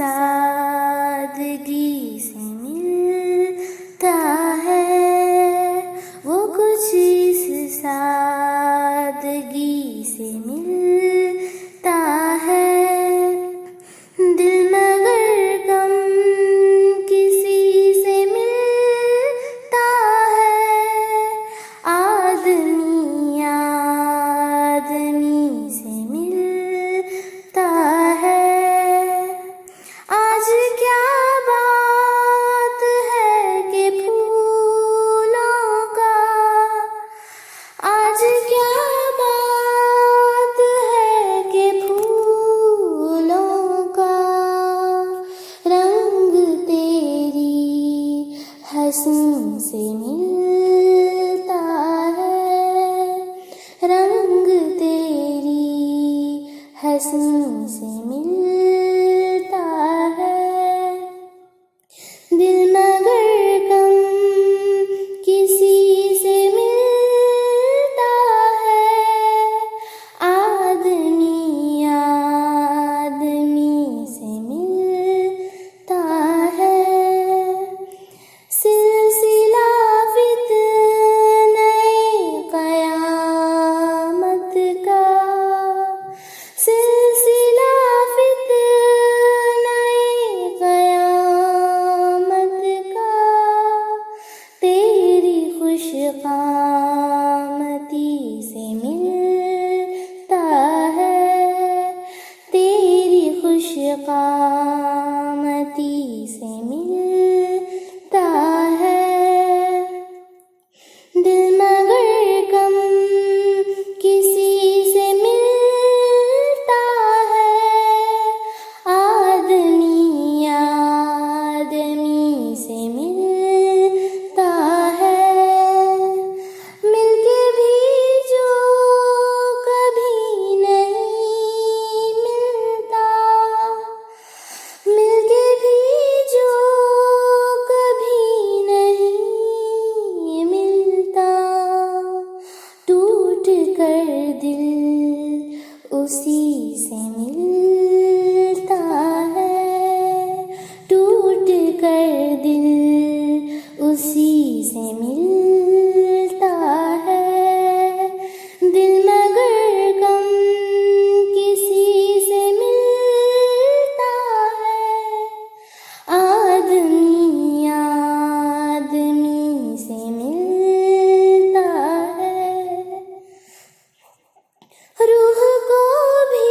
सादगी से मिलता है, वो कुछ इस सादगी से मिलता है। दिल मगर गम किसी से मिलता है, आदमी आदमी से मिलता है। आज क्या बात है कि फूलों का, आज क्या बात है कि फूलों का रंग तेरी हंसी से मिलता है, रंग तेरी हंसी से मिलता है। दिल मगर कम किसी से मिलता है, आदमी आदमी से मिलता है। सिलसिला फितने क़यामत का, सिलसिला फितने क़यामत का तेरी खुशकामती से मिलता है, तेरी खुशकामती से मिलता है। दिल मगर कम किसी से मिलता है, आदमी आदमी से मिलता है। मिलके भी जो कभी नहीं मिलता, मिलके भी जो कभी नहीं मिलता, टूट कर दिल उसी से मिलता है, टूट कर दिल उसी से मिलता है। दिल मगर कम किसी से मिलता है, आदमी आदमी से मिलता है। रूह को भी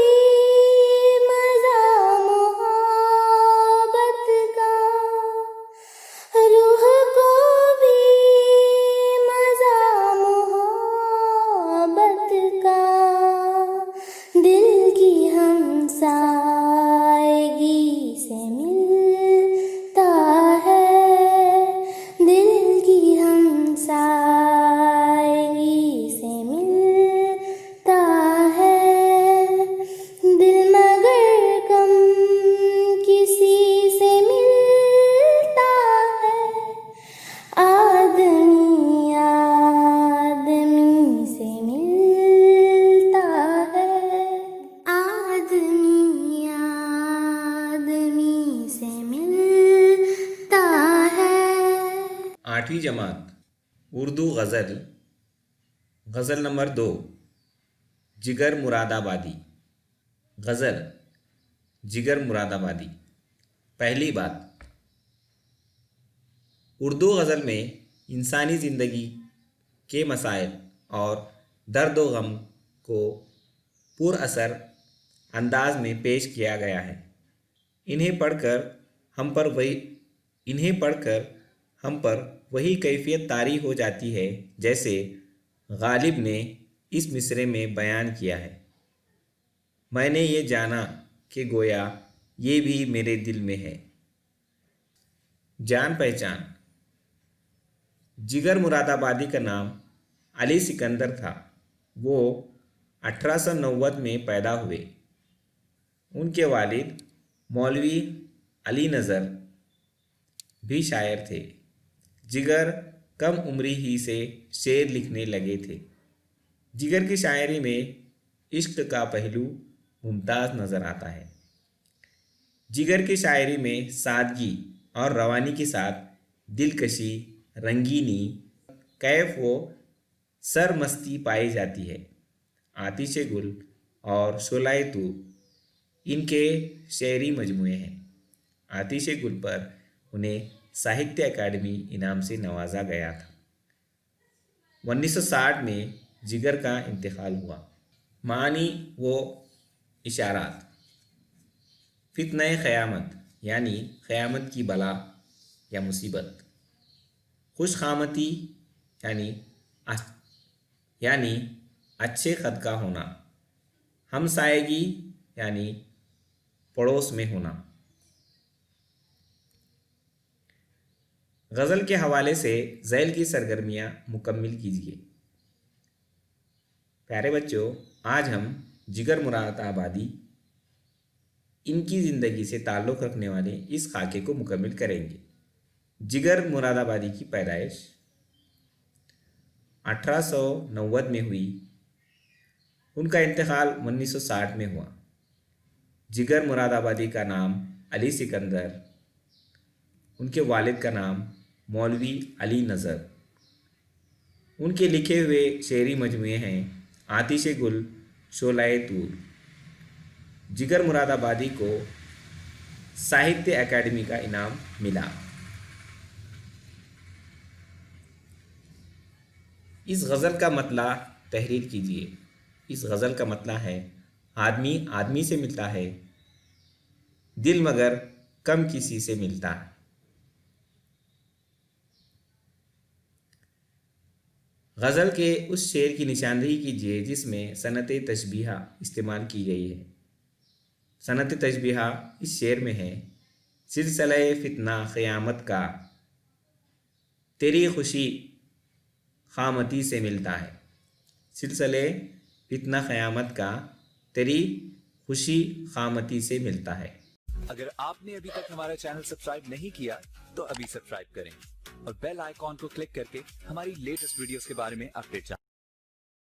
मज़ा मोहब्बत का, रूह को भी मज़ा मोहब्बत का, दिल की हमसायगी से मिलता है, दिल की हमसायगी से मिलता है। दिल मगर कम किसी से मिलता है, आदमी आदमी से मिलता है, आदमी आदमी से मिलता है। 8वीं जमात उर्दू गज़ल। गज़ल नंबर 2, जिगर मुरादाबादी। गज़ल जिगर मुरादाबादी। पहली बात, उर्दू गज़ल में इंसानी ज़िंदगी के मसाइल और दर्द व गम को पुरअसर अंदाज में पेश किया गया है। इन्हें पढ़कर हम पर वही कैफियत तारी हो जाती है जैसे गालिब ने इस मिसरे में बयान किया है। मैंने ये जाना कि गोया ये भी मेरे दिल में है। जान पहचान। जिगर मुरादाबादी का नाम अली सिकंदर था। वो 1890 में पैदा हुए। उनके वालिद मौलवी अली नज़र भी शायर थे। जिगर कम उम्री ही से शेर लिखने लगे थे। जिगर की शायरी में इश्क का पहलू मुमताज़ नज़र आता है। जिगर की शायरी में सादगी और रवानी के साथ दिलकशी, रंगीनी, कैफ व सरमस्ती पाई जाती है। आतिशे गुल और शोलाए तू इनके शेरी मजमूए हैं। आतिशे गुल पर उन्हें साहित्य अकादमी इनाम से नवाजा गया था। 1960 में जिगर का इंतकाल हुआ। मानी व इशारात। फितने क़यामत यानी क़यामत की बला या मुसीबत। खुशखामती यानी अच्छे ख़द का होना। हमसायगी यानी पड़ोस में होना। गज़ल के हवाले से ज़ैल की सरगर्मियाँ मुकम्मिल कीजिए। प्यारे बच्चों, आज हम जिगर मुरादाबादी इनकी ज़िंदगी से ताल्लुक़ रखने वाले इस खाके को मुकम्मिल करेंगे। जिगर मुरादाबादी की पैदाइश 1890 में हुई। उनका इंतकाल 1960 में हुआ। जिगर मुरादाबादी का नाम अली सिकंदर, उनके वालिद का नाम मौलवी अली नज़र। उनके लिखे हुए शेरी मजमूए हैं आतिशे गुल, शोलाए तूर। जिगर मुरादाबादी को साहित्य अकादमी का इनाम मिला। इस गज़ल का मतला तहरीर कीजिए। इस गज़ल का मतला है, आदमी आदमी से मिलता है, दिल मगर कम किसी से मिलता है। गज़ल के उस शेर की निशानदेही कीजिए जिसमें सनत तशबीहा इस्तेमाल की गई है। सनत तशबीहा इस शेर में है, सिलसिले फितना क़यामत का तेरी खुशी ख़ामती से मिलता है। सिलसिले फितना क़यामत का तेरी खुशी ख़ामती से मिलता है। अगर आपने अभी तक हमारा चैनल सब्सक्राइब नहीं किया तो अभी सब्सक्राइब करें और बेल आइकॉन को क्लिक करके हमारी लेटेस्ट वीडियोस के बारे में अपडेट जानें।